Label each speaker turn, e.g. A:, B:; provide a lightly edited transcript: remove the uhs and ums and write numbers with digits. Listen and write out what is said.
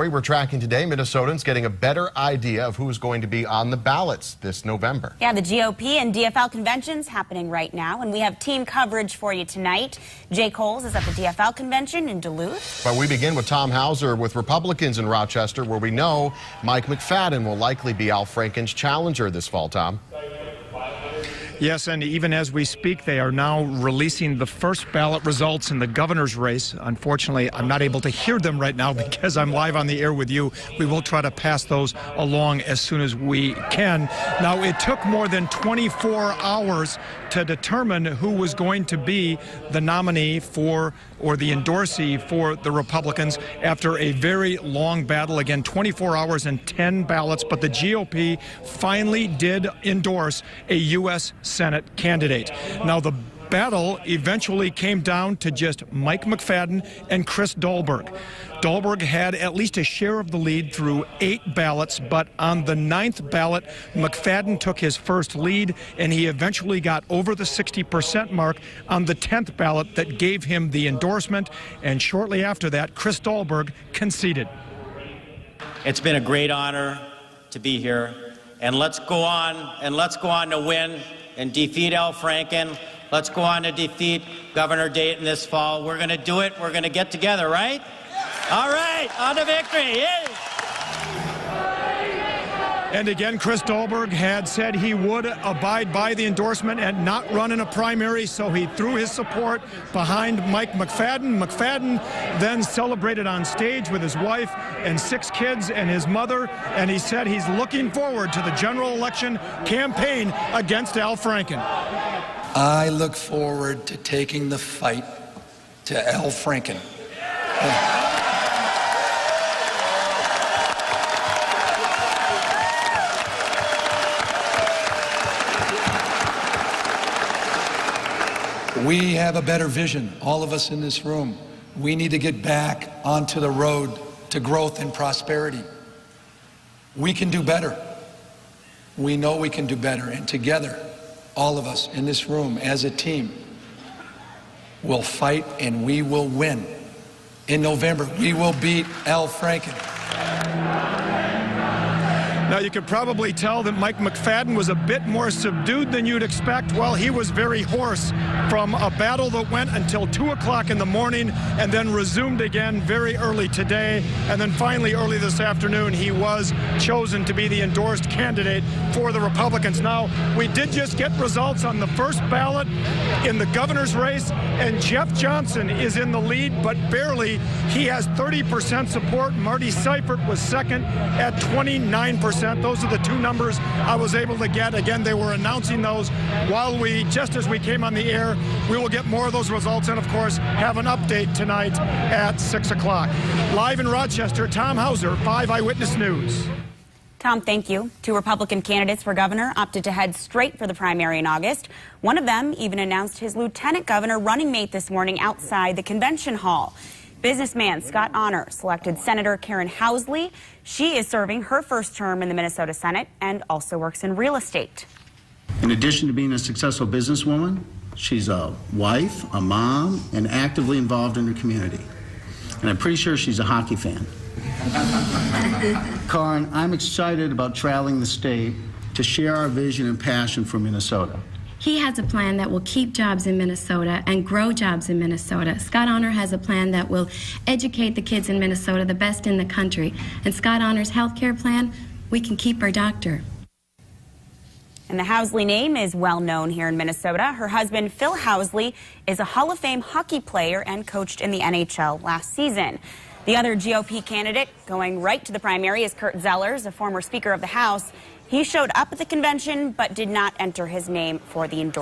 A: We're tracking today, Minnesotans getting a better idea of who's going to be on the ballots this November.
B: Yeah, the GOP and DFL convention's happening right now, and we have team coverage for you tonight. Jay Coles is at the DFL convention in Duluth.
A: But we begin with Tom Hauser with Republicans in Rochester, where we know Mike McFadden will likely be Al Franken's challenger this fall, Tom.
C: Yes, and even as we speak, they are now releasing the first ballot results in the governor's race. Unfortunately, I'm not able to hear them right now because I'm live on the air with you. We will try to pass those along as soon as we can. Now, it took more than 24 hours to determine who was going to be the nominee for, or the endorsee for, the Republicans after a very long battle. Again, 24 hours and 10 ballots, but the GOP finally did endorse a U.S. Senate candidate. Now, the battle eventually came down to just Mike McFadden and Chris Dahlberg. Dahlberg had at least a share of the lead through 8 ballots, but on the 9th ballot, McFadden took his first lead, and he eventually got over the 60% mark on the 10th ballot that gave him the endorsement, and shortly after that, Chris Dahlberg conceded.
D: It's been a great honor to be here, and let's go on to win and defeat Al Franken. Let's go on to defeat Governor Dayton this fall. We're going to do it. We're going to get together, right? All right, on to victory. Yay!
C: And again, Chris Dahlberg had said he would abide by the endorsement and not run in a primary, so he threw his support behind Mike McFadden. McFadden then celebrated on stage with his wife and 6 kids and his mother, and he said he's looking forward to the general election campaign against Al Franken.
E: I look forward to taking the fight to Al Franken. We have a better vision, all of us in this room. We need to get back onto the road to growth and prosperity. We can do better. We know we can do better, and together, all of us in this room as a team will fight and we will win. In November, we will beat Al Franken.
C: Now, you could probably tell that Mike McFadden was a bit more subdued than you'd expect. Well, he was very hoarse from a battle that went until 2 o'clock in the morning and then resumed again very early today. And then finally, early this afternoon, he was chosen to be the endorsed candidate for the Republicans. Now, we did just get results on the first ballot in the governor's race, and Jeff Johnson is in the lead, but barely. He has 30% support. Marty Seifert was second at 29%. Those are the 2 numbers I was able to get. Again, they were announcing those just as we came on the air. We will get more of those results and, of course, have an update tonight at 6 o'clock. Live in Rochester, Tom Hauser, 5 Eyewitness News.
B: Tom, thank you. 2 Republican candidates for governor opted to head straight for the primary in August. One of them even announced his lieutenant governor running mate this morning outside the convention hall. Businessman Scott Honor selected Senator Karen Housley. She is serving her first term in the Minnesota Senate and also works in real estate.
F: In addition to being a successful businesswoman, she's a wife, a mom, and actively involved in her community. And I'm pretty sure she's a hockey fan. Karen, I'm excited about traveling the state to share our vision and passion for Minnesota.
G: He has a plan that will keep jobs in Minnesota and grow jobs in Minnesota. Scott Honor has a plan that will educate the kids in Minnesota, the best in the country. And Scott Honor's health care plan, we can keep our doctor.
B: And the Housley name is well known here in Minnesota. Her husband, Phil Housley, is a Hall of Fame hockey player and coached in the NHL last season. The other GOP candidate going right to the primary is Kurt Zellers, a former Speaker of the House. He showed up at the convention but did not enter his name for the endorsement.